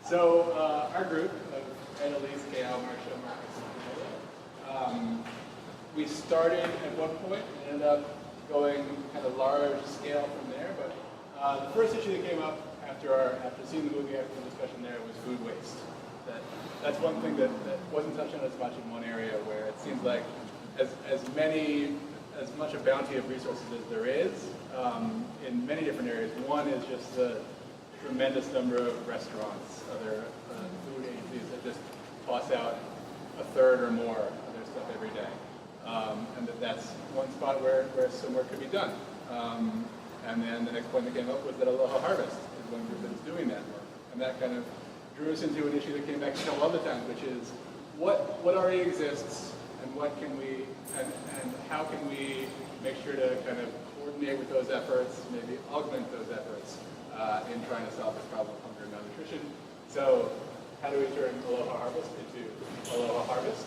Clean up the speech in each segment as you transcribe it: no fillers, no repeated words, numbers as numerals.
So our group of Ed, Elise, Gail, Marcia, Marcus, we started at one point and ended up going kind of large scale from there. But the first issue that came up after seeing the movie, after the discussion there, was food waste. That's one thing that wasn't touched on as much in one area, where it seems like as much a bounty of resources as there is in many different areas. One is just the tremendous number of restaurants, other food agencies that just toss out a third or more of their stuff every day. And that's one spot where some work could be done. And then the next point that came up was that Aloha Harvest is one group that is doing that work. And that kind of drew us into an issue that came back a couple other times, which is what already exists and what can we, and how can we make sure to kind of coordinate with those efforts, maybe augment those efforts in trying to solve this problem of hunger and malnutrition. So how do we turn Aloha Harvest into Aloha Harvest?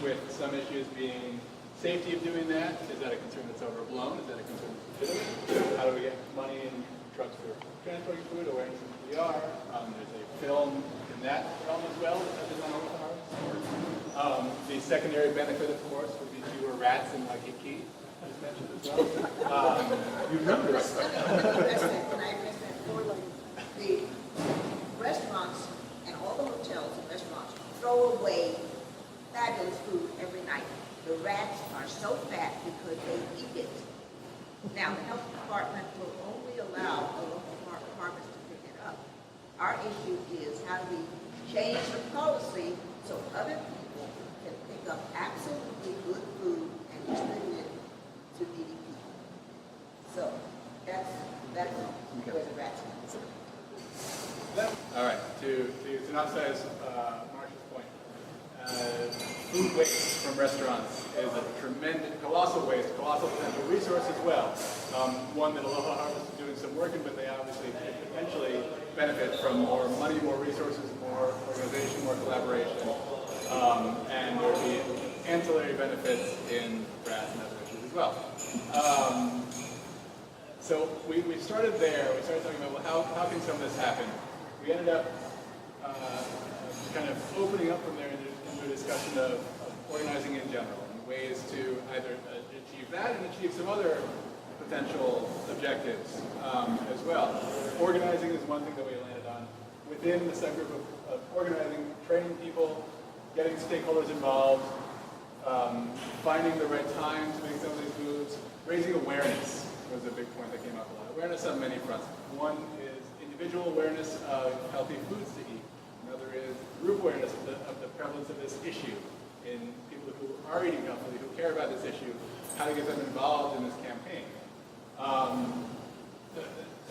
With some issues being safety of doing that. Is that a concern that's overblown? Is that a concern that's legitimate? How do we get money in trucks for transporting food, awareness of who we are? There's a film in that realm as well that touches on Aloha Harvest. The secondary benefit, of course, would be fewer rats in Waikiki, as mentioned as well. You remember this. Can I address that forwardly? The restaurants and all the hotels and restaurants throw away fabulous food every night. The rats are so fat because they eat it. Now, the health department will only allow a local harvest to pick it up. Our issue is how do we change the policy so other people can pick up absolutely good food and distribute it to needy people. So that's where the rats are. All right, to synopsize Marcia's point, food waste from restaurants is a tremendous, colossal waste, colossal potential resource as well. One that Aloha Harvest is doing some work in, but they obviously could potentially benefit from more money, more resources, more organization, more collaboration, and there would be ancillary benefits in rats and other issues as well. So we started there. We started talking about, well, how can some of this happen? We ended up kind of opening up from there into a discussion of organizing in general and ways to either achieve that and achieve some other potential objectives as well. Organizing is one thing that we landed on. Within the subgroup of organizing, training people, getting stakeholders involved, finding the right time to make some of these moves, raising awareness was a big point that came up a lot. Awareness on many fronts. One is individual awareness of healthy foods to eat. Another is group awareness of the prevalence of this issue in people who are eating healthily, who care about this issue, how to get them involved in this campaign.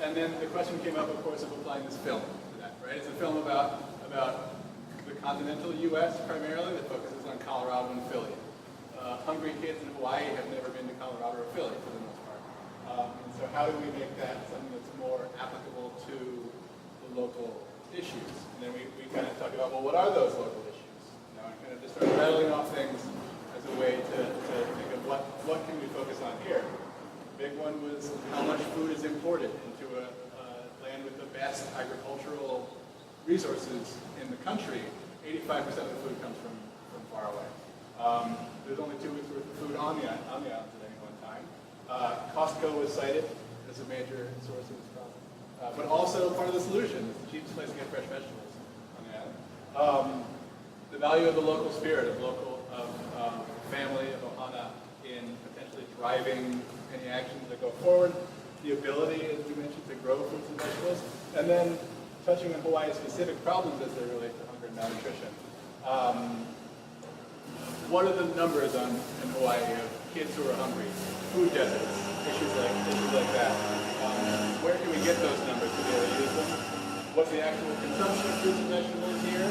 And then the question came up, of course, of applying this film to that, right? It's a film about the continental U.S. primarily that focuses on Colorado and Philly. Hungry kids in Hawaii have never been to Colorado or Philly for the most part. And so how do we make that something that's more applicable to the local issues? And then we kind of talked about, well, what are those local issues? You know, and kind of just started rattling off things as a way to think of what can we focus on here. The big one was how much food is imported into a land with the best agricultural resources in the country. 85% of the food comes from far away. There's only 2 weeks worth of food on the islands at any one time. Costco was cited as a major source of this problem. But also part of the solution. It's the cheapest place to get fresh vegetables on the island. The value of the local spirit, of family, of ohana in potentially driving any actions that go forward. The ability, as we mentioned, to grow fruits and vegetables. And then touching on Hawaii's specific problems as they relate to hunger and malnutrition. What are the numbers in Hawaii of kids who are hungry? Food deserts, issues like that. Where can we get those numbers to be able to use them? What's the actual consumption of fruits and vegetables here?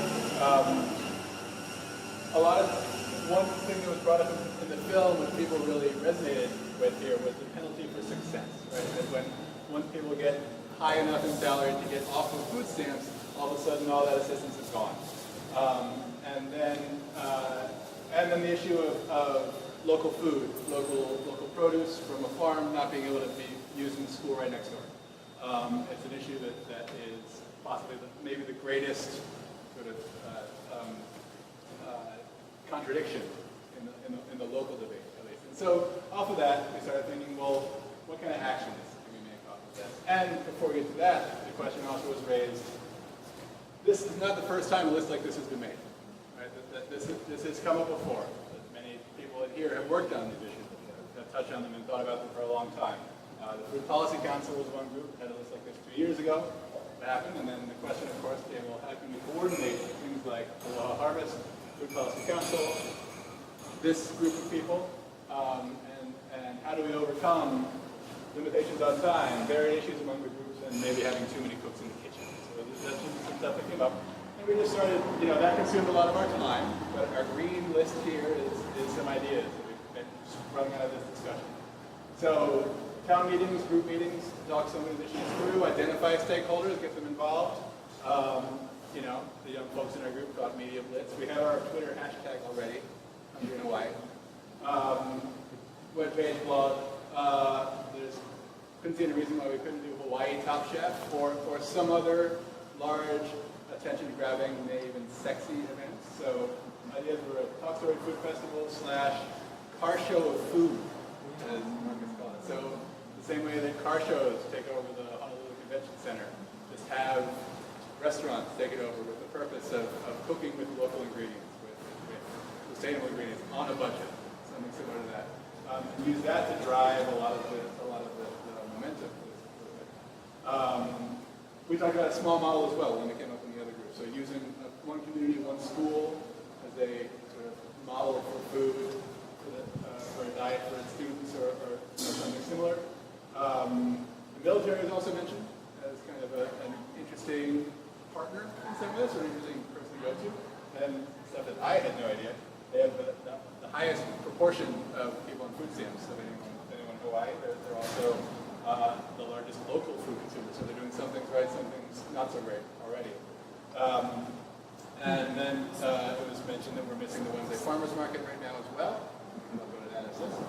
One thing that was brought up in the film, which people really resonated with here, was the penalty for success. Right? That once people get high enough in salary to get off of food stamps, all of a sudden all that assistance is gone. And then the issue of local food, local produce from a farm not being able to be used in the school right next door. It's an issue that is possibly maybe the greatest sort of contradiction in the local debate, at least. And so off of that, we started thinking, well, what kind of actions can we make off of this? And before we get to that, the question also was raised, this is not the first time a list like this has been made. Right? This has come up before. Many people in here have worked on these issues, have touched on them and thought about them for a long time. The Food Policy Council was one group that had a list like this 2 years ago. What happened? And then the question, of course, came, well, how can we coordinate things like Aloha Harvest, Food Policy Council, this group of people, and how do we overcome limitations on time, varied issues among the groups, and maybe having too many cooks in the kitchen. So that's just some stuff that came up. And we just started, that consumed a lot of our time, but our green list here is some ideas that we've been running out of this discussion. So town meetings, group meetings, talk some of these issues through, identify stakeholders, get them involved. The young folks in our group got Media Blitz. We have our Twitter hashtag already, Hungry in Hawaii. Webpage, blog. Couldn't see any reason why we couldn't do Hawaii Top Chef or some other large attention-grabbing, maybe even sexy events. So ideas were a Talk Story Food Festival / car show of food, as Marcus called it. So the same way that car shows take over the Honolulu Convention Center, just have restaurants take it over with the purpose of cooking with local ingredients, with sustainable ingredients on a budget, something similar to that. And use that to drive a lot of the momentum for this movement. We talked about a small model as well when it came up in the other group. So using one community, one school as a sort of model for food, for a diet for its students, or something similar. The military was also mentioned as kind of an interesting partner in some ways, or an interesting person to go to. And stuff that I had no idea. They have the highest proportion of people on food stamps of anyone in Hawaii. They're also the largest local food consumers, so they're doing some things right, some things not so great already. And then it was mentioned that we're missing the Wednesday Farmers Market right now as well. I'll go to that in a second.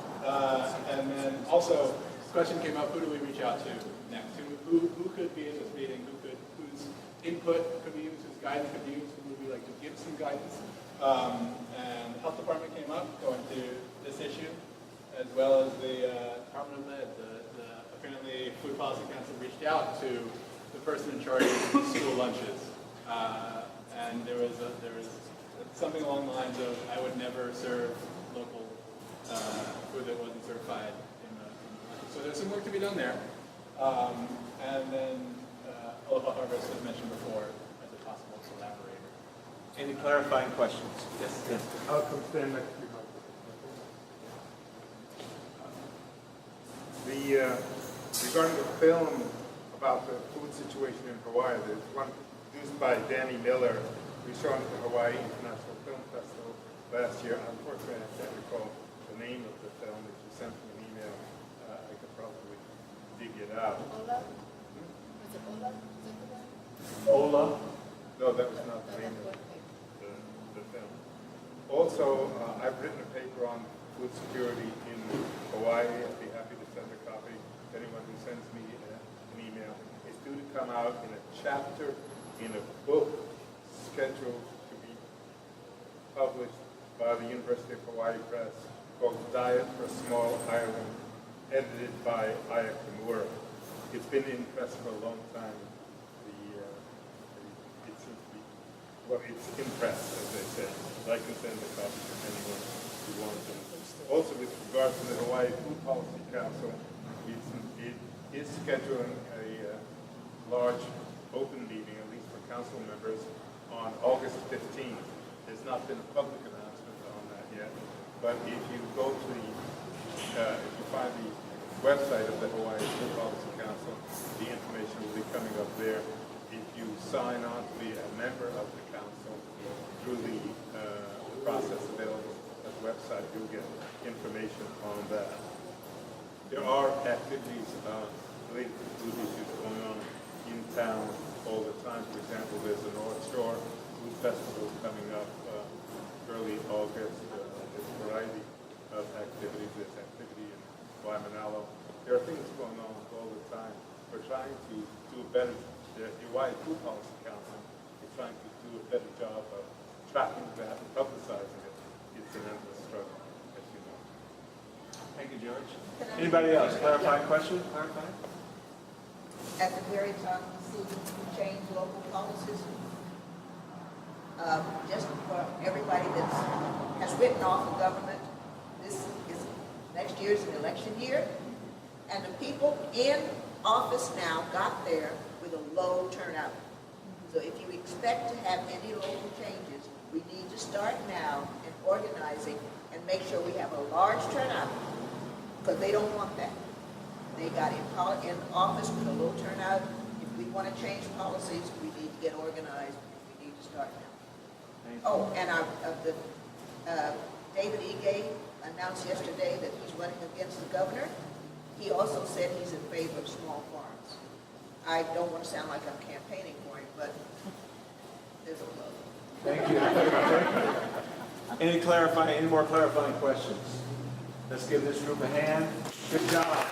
And then also, this question came up, who do we reach out to next? Who could be in this meeting? Whose input could be used? Whose guidance could be used? Who would we like to give some guidance? And the health department came up, going to this issue, as well as the Department of Med. Apparently, Food Policy Council reached out to the person in charge of school lunches, and there was something along the lines of, I would never serve local food that wasn't certified in the lunches. So there's some work to be done there. And then Aloha Harvest, as mentioned before, as a possible collaborator. Any clarifying questions? Yes. I'll come stand next to you, Michael. Regarding the film about the food situation in Hawaii, there's one produced by Danny Miller. We saw it at the Hawaii International Film Festival last year. Unfortunately, I can't recall the name of the film. If you sent me an email, I could probably dig it out. Ola? Was it Ola? Is that the one? Ola? No, that was not the name of the film. Also, I've written a paper on food security in Hawaii. I'd be happy to send a copy to anyone who sends me an email. It's due to come out in a chapter in a book scheduled to be published by the University of Hawaii Press called Diet for Small Island, edited by Aya Kimura. It's been in press for a long time. It seems to be, well, it's in press, as they say. I can send a copy to anyone who wants it. Also, with regard to the Hawaii Food Policy Council, it is scheduling a large open meeting, at least for council members, on August 15th. There's not been a public announcement on that yet, but if you go to if you find the website of the Hawaii Food Policy Council, the information will be coming up there. If you sign on to be a member of the council through the process available at the website, you'll get information on that. There are activities related to food issues going on in town all the time. For example, there's a North Shore Food Festival coming up early August. There's a variety of activities. There's activity in Waimanalo. There are things going on all the time. We're trying to do a better the Hawaii Food Policy Council is trying to do a better job of tracking that and publicizing it. It's an endless struggle, as you know. Thank you, George. Can I- Anybody else? Clarifying question? Clarifying? At the very top, you see change local policies. Just for everybody has written off the government, this is, next year's an election year, and the people in office now got there with a low turnout. So if you expect to have any local changes, we need to start now in organizing and make sure we have a large turnout, because they don't want that. They got in office with a low turnout. If we want to change policies, we need to get organized. We need to start now. Oh, and David Ige announced yesterday that he's running against the governor. He also said he's in favor of small farms. I don't want to sound like I'm campaigning for him, but there's a plug. Thank you. Any more clarifying questions? Let's give this group a hand. Good job.